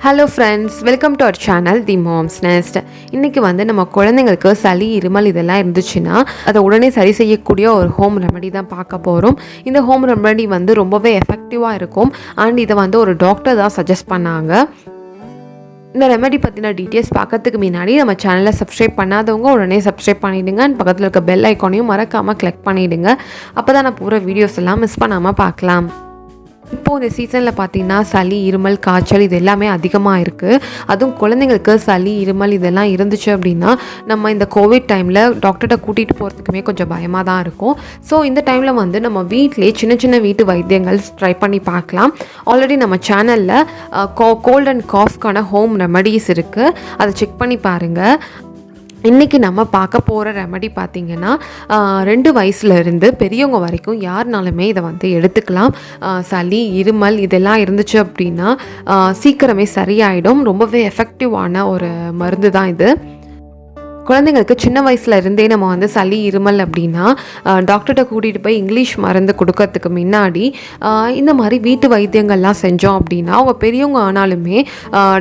Hello friends, welcome to our channel The Mom's Nest. இன்னைக்கு வந்து நம்ம குழந்தைங்களுக்கு சளி இருமல் இதெல்லாம் இருந்துச்சுன்னா அதை உடனே சரி செய்யக்கூடிய ஒரு ஹோம் ரெமெடி தான் பார்க்க போகிறோம். இந்த ஹோம் ரெமெடி வந்து ரொம்பவே எஃபெக்டிவாக இருக்கும் அண்ட் இதை வந்து ஒரு டாக்டர் தான் சஜஸ்ட் பண்ணாங்க. இந்த ரெமெடி பற்றின டீட்டெயில்ஸ் பார்க்கறதுக்கு முன்னாடி நம்ம சேனலை சப்ஸ்கிரைப் பண்ணாதவங்க உடனே சப்ஸ்கிரைப் பண்ணிவிடுங்க அண்ட் பக்கத்தில் இருக்க பெல் ஐக்கானையும் மறக்காமல் கிளிக் பண்ணிவிடுங்க. அப்போ தான் நான் போகிற வீடியோஸ் எல்லாம் மிஸ் பண்ணாமல் பார்க்கலாம். இப்போது இந்த சீசனில் பார்த்திங்கன்னா சளி இருமல் காய்ச்சல் இது எல்லாமே அதிகமாக இருக்குது. அதுவும் குழந்தைங்களுக்கு சளி இருமல் இதெல்லாம் இருந்துச்சு அப்படின்னா நம்ம இந்த கோவிட் டைமில் டாக்டர்கிட்ட கூட்டிகிட்டு போகிறதுக்குமே கொஞ்சம் பயமாக தான் இருக்கும். ஸோ இந்த டைமில் வந்து நம்ம வீட்டிலே சின்ன சின்ன வீட்டு வைத்தியங்கள் ட்ரை பண்ணி பார்க்கலாம். ஆல்ரெடி நம்ம சேனலில் கோல்ட் அண்ட் காஃப்க்கான ஹோம் ரெமடிஸ் இருக்குது, அதை செக் பண்ணி பாருங்கள். இன்றைக்கி நம்ம பார்க்க போகிற ரெமடி பார்த்திங்கன்னா 2 வயசுலேருந்து பெரியவங்க வரைக்கும் யாருனாலுமே இதை வந்து எடுத்துக்கலாம். சளி இருமல் இதெல்லாம் இருந்துச்சு அப்படின்னா சீக்கிரமே சரியாயிடும். ரொம்பவே எஃபெக்டிவான ஒரு மருந்து தான் இது. குழந்தைங்களுக்கு சின்ன வயசில் இருந்தே நம்ம வந்து சளி இருமல் அப்படின்னா டாக்டர்கிட்ட கூட்டிகிட்டு போய் இங்கிலீஷ் மருந்து கொடுக்கறதுக்கு முன்னாடி இந்த மாதிரி வீட்டு வைத்தியங்கள்லாம் செஞ்சோம் அப்படின்னா அவங்க பெரியவங்க ஆனாலுமே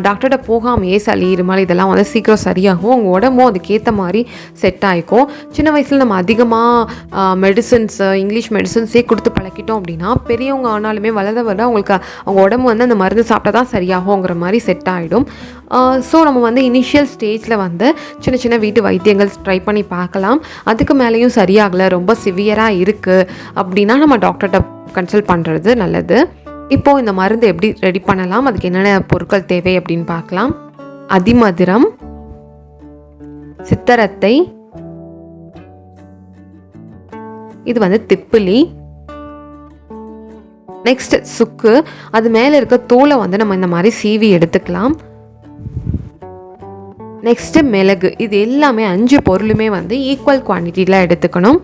டாக்டர்கிட்ட போகாமையே சளி இருமல் இதெல்லாம் வந்து சீக்கிரம் சரியாகும். அவங்க உடம்பும் அதுக்கேற்ற மாதிரி செட் ஆகிக்கும். சின்ன வயசில் நம்ம அதிகமாக இங்கிலீஷ் மெடிசன்ஸே கொடுத்து பழக்கிட்டோம் அப்படின்னா பெரியவங்க ஆனாலுமே வளர அவங்களுக்கு அவங்க உடம்பு வந்து அந்த மருந்து சாப்பிட்டா தான் சரியாகுங்கிற மாதிரி செட் ஆகிடும். ஸோ நம்ம வந்து இனிஷியல் ஸ்டேஜில் வந்து சின்ன சின்ன வீட்டு வைத்தியங்கள் ட்ரை பண்ணி பார்க்கலாம். அதுக்கு மேலேயும் சரியாகலை, ரொம்ப சிவியராக இருக்குது அப்படின்னா நம்ம டாக்டர்கிட்ட கன்சல்ட் பண்ணுறது நல்லது. இப்போது இந்த மருந்து எப்படி ரெடி பண்ணலாம், அதுக்கு என்னென்ன பொருட்கள் தேவை அப்படின்னு பார்க்கலாம். அதிமதுரம், சித்தரத்தை, இது வந்து திப்பிலி, நெக்ஸ்ட் சுக்கு, அது மேலே இருக்க தோலை வந்து நம்ம இந்த மாதிரி சீவி எடுத்துக்கலாம். நெக்ஸ்ட்டு மிளகு, இது எல்லாமே 5 பொருளுமே வந்து ஈக்குவல் குவான்டிட்டியில் எடுத்துக்கணும்.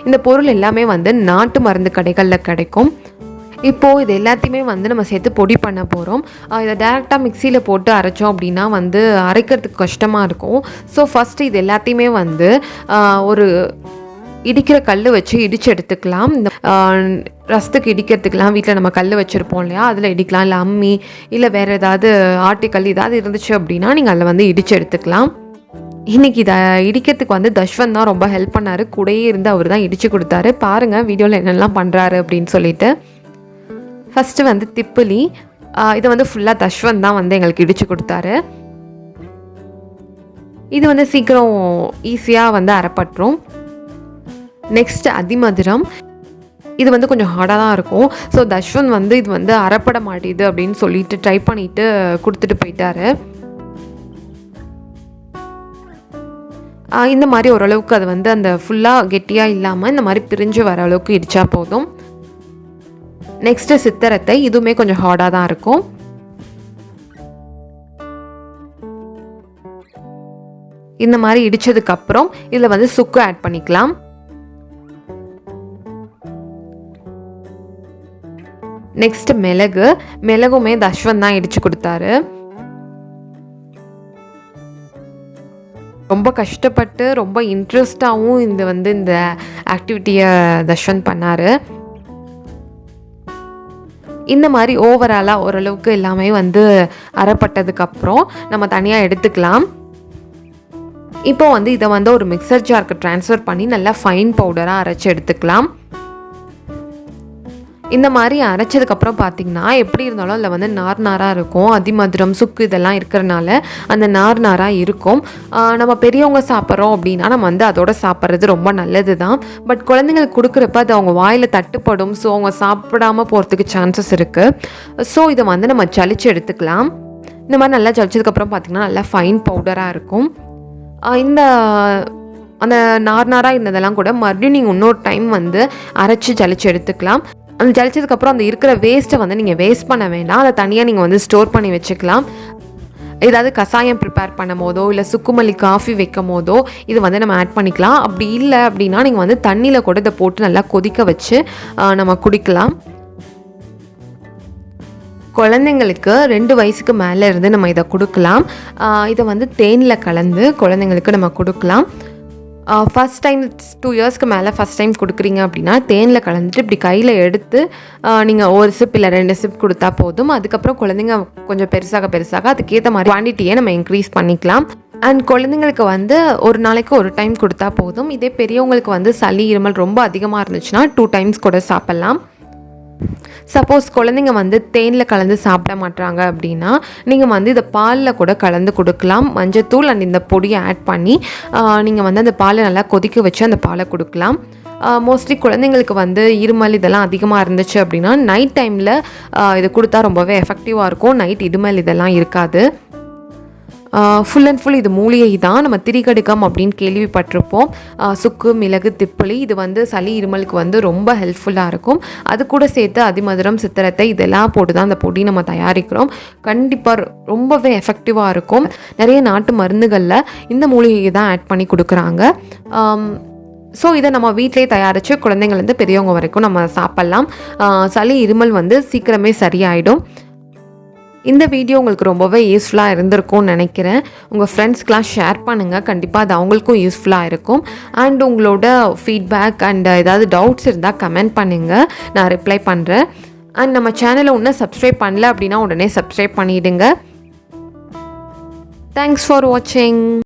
இந்த பொருள் எல்லாமே வந்து நாட்டு மருந்து கடைகளில் கிடைக்கும். இப்போது இது எல்லாத்தையுமே வந்து நம்ம சேர்த்து பொடி பண்ண போகிறோம். இதை டேரெக்டாக மிக்சியில் போட்டு அரைச்சோம் அப்படின்னா வந்து அரைக்கிறதுக்கு கஷ்டமாக இருக்கும். ஸோ ஃபஸ்ட்டு இது எல்லாத்தையுமே வந்து ஒரு இடிக்கிற கல் வச்சு இடித்து எடுத்துக்கலாம். இந்த ரசத்துக்கு இடிக்கிறதுக்கெலாம் வீட்டில் நம்ம கல் வச்சுருப்போம் இல்லையா, அதில் இடிக்கலாம். இல்லை அம்மி இல்லை வேறு ஏதாவது ஆட்டுக்கல் ஏதாவது இருந்துச்சு அப்படின்னா நீங்கள் அதில் வந்து இடித்து எடுத்துக்கலாம். இன்றைக்கி இதை இடிக்கிறதுக்கு வந்து தஷ்வந்த் தான் ரொம்ப ஹெல்ப் பண்ணார். கூடயே இருந்து அவர் தான் இடித்து கொடுத்தாரு. பாருங்கள் வீடியோவில் என்னெல்லாம் பண்ணுறாரு அப்படின்னு சொல்லிட்டு. ஃபஸ்ட்டு வந்து திப்பிலி, இதை வந்து ஃபுல்லாக தஷ்வந்த் தான் வந்து எங்களுக்கு இடித்து கொடுத்தாரு. இது வந்து சீக்கிரம் ஈஸியாக வந்து அரைப்பட்டுரும். நெக்ஸ்ட் அதிமதுரம், இது வந்து கொஞ்சம் ஹார்டாக தான் இருக்கும். ஸோ தஷ்வந்த் வந்து இது வந்து அரைப்பட மாட்டேது அப்படின்னு சொல்லிட்டு ட்ரை பண்ணிவிட்டு கொடுத்துட்டு போயிட்டாரு. இந்த மாதிரி ஓரளவுக்கு அது வந்து அந்த ஃபுல்லாக கெட்டியாக இல்லாமல் இந்த மாதிரி பிரிஞ்சு வர அளவுக்கு இடித்தா போதும். நெக்ஸ்ட்டு சித்தரத்தை, இதுவுமே கொஞ்சம் ஹார்டாக தான் இருக்கும். இந்த மாதிரி இடித்ததுக்கப்புறம் இதில் வந்து சுக்கு ஆட் பண்ணிக்கலாம். நெக்ஸ்ட் மிளகுமே தஷ்வந்த் தான் இடித்து கொடுத்தாரு. ரொம்ப கஷ்டப்பட்டு ரொம்ப இன்ட்ரெஸ்டாகவும் இந்த ஆக்டிவிட்டியை தஷ்வந்த் பண்ணார். இந்த மாதிரி ஓவராலாக ஓரளவுக்கு எல்லாமே வந்து அரைப்பட்டதுக்கப்புறம் நம்ம தனியாக எடுத்துக்கலாம். இப்போ வந்து இதை வந்து ஒரு மிக்சர் ஜாருக்கு ட்ரான்ஸ்ஃபர் பண்ணி நல்லா ஃபைன் பவுடராக அரைச்சி எடுத்துக்கலாம். இந்த மாதிரி அரைச்சதுக்கப்புறம் பார்த்திங்கன்னா எப்படி இருந்தாலும் அதில் வந்து நாராக இருக்கும். அதிமதுரம் சுக்கு இதெல்லாம் இருக்கிறனால அந்த நாராக இருக்கும். நம்ம பெரியவங்க சாப்பிட்றோம் அப்படின்னா நம்ம வந்து அதோட சாப்பிட்றது ரொம்ப நல்லது தான். பட் குழந்தைங்களுக்கு கொடுக்குறப்ப அது அவங்க வாயில் தட்டுப்படும். ஸோ அவங்க சாப்பிடாமல் போகிறதுக்கு சான்சஸ் இருக்குது. ஸோ இதை வந்து நம்ம ஜலிச்சு எடுத்துக்கலாம். இந்த மாதிரி நல்லா ஜலிச்சதுக்கப்புறம் பார்த்திங்கன்னா நல்லா ஃபைன் பவுடராக இருக்கும். அந்த நாராக இருந்ததெல்லாம் கூட மறுபடியும் நீங்கள் இன்னொரு டைம் வந்து அரைச்சி ஜலிச்சு எடுத்துக்கலாம். அந்த ஜலிச்சதுக்கப்புறம் அந்த இருக்கிற வேஸ்ட்டை வந்து நீங்கள் வேஸ்ட் பண்ண வேண்டாம். அதை தனியாக நீங்கள் வந்து ஸ்டோர் பண்ணி வச்சுக்கலாம். ஏதாவது கஷாயம் ப்ரிப்பேர் பண்ணும் போதோ இல்லை சுக்குமல்லி காஃபி வைக்கும் போதோ இது வந்து நம்ம ஆட் பண்ணிக்கலாம். அப்படி இல்லை அப்படின்னா நீங்கள் வந்து தண்ணியில் கூட இதை போட்டு நல்லா கொதிக்க வச்சு நம்ம குடிக்கலாம். குழந்தைங்களுக்கு 2 வயசுக்கு மேலே இருந்து நம்ம இதை கொடுக்கலாம். இதை வந்து தேனில் கலந்து குழந்தைங்களுக்கு நம்ம கொடுக்கலாம். ஃபஸ்ட் டைம் 2 இயர்ஸ்க்கு மேலே ஃபஸ்ட் டைம் கொடுக்குறீங்க அப்படின்னா தேனில் கலந்துட்டு இப்படி கையில் எடுத்து நீங்கள் ஒரு சிப் இல்லை 2 சிப் கொடுத்தா போதும். அதுக்கப்புறம் குழந்தைங்க கொஞ்சம் பெருசாக அதுக்கேற்ற மாதிரி குவான்டிட்டியை நம்ம இன்க்ரீஸ் பண்ணிக்கலாம். அண்ட் குழந்தைங்களுக்கு வந்து ஒரு நாளைக்கு ஒரு டைம் கொடுத்தா போதும். இதே பெரியவங்களுக்கு வந்து சளி இருமல் ரொம்ப அதிகமாக இருந்துச்சுன்னா 2 டைம்ஸ் கூட சாப்பிட்லாம். சப்போஸ் குழந்தைங்க வந்து தேனில் கலந்து சாப்பிட மாட்டாங்க அப்படின்னா நீங்கள் வந்து இதை பாலில் கூட கலந்து கொடுக்கலாம். மஞ்சத்தூள் அண்ட் இந்த பொடியை ஆட் பண்ணி நீங்கள் வந்து அந்த பாலை நல்லா கொதிக்க வச்சு அந்த பாலை கொடுக்கலாம். மோஸ்ட்லி குழந்தைங்களுக்கு வந்து இருமல் இதெல்லாம் அதிகமாக இருந்துச்சு அப்படின்னா நைட் டைமில் இது கொடுத்தா ரொம்பவே எஃபெக்டிவாக இருக்கும். நைட் இருமல் இதெல்லாம் இருக்காது. ஃபுல் அண்ட் ஃபுல் இது மூலிகை தான். நம்ம திரிகடுகம் அப்படின்னு கேள்விப்பட்டிருப்போம். சுக்கு, மிளகு, திப்பிலி இது வந்து சளி இருமலுக்கு வந்து ரொம்ப ஹெல்ப்ஃபுல்லாக இருக்கும். அது கூட சேர்த்து அதிமதுரம், சித்திரத்தை இதெல்லாம் போட்டு தான் அந்த பொடி நம்ம தயாரிக்கிறோம். கண்டிப்பாக ரொம்பவே எஃபெக்டிவாக இருக்கும். நிறைய நாட்டு மருந்துகளில் இந்த மூலிகையை தான் ஆட் பண்ணி கொடுக்குறாங்க. ஸோ இதை நம்ம வீட்டிலே தயாரித்து குழந்தைங்கள்லேருந்து பெரியவங்க வரைக்கும் நம்ம சாப்பிட்லாம். சளி இருமல் வந்து சீக்கிரமே சரியாயிடும். இந்த வீடியோ உங்களுக்கு ரொம்பவே யூஸ்ஃபுல்லாக இருந்திருக்கும்னு நினைக்கிறேன். உங்கள் ஃப்ரெண்ட்ஸ்க்கெலாம் ஷேர் பண்ணுங்கள். கண்டிப்பாக அது அவங்களுக்கும் யூஸ்ஃபுல்லாக இருக்கும். அண்ட் உங்களோட ஃபீட்பேக் அண்ட் ஏதாவது டவுட்ஸ் இருந்தால் கமெண்ட் பண்ணுங்கள், நான் ரிப்ளை பண்ணுறேன். அண்ட் நம்ம சேனலை இன்னும் சப்ஸ்கிரைப் பண்ணல அப்படின்னா உடனே சப்ஸ்கிரைப் பண்ணிவிடுங்க. தேங்க்ஸ் ஃபார் வாட்சிங்.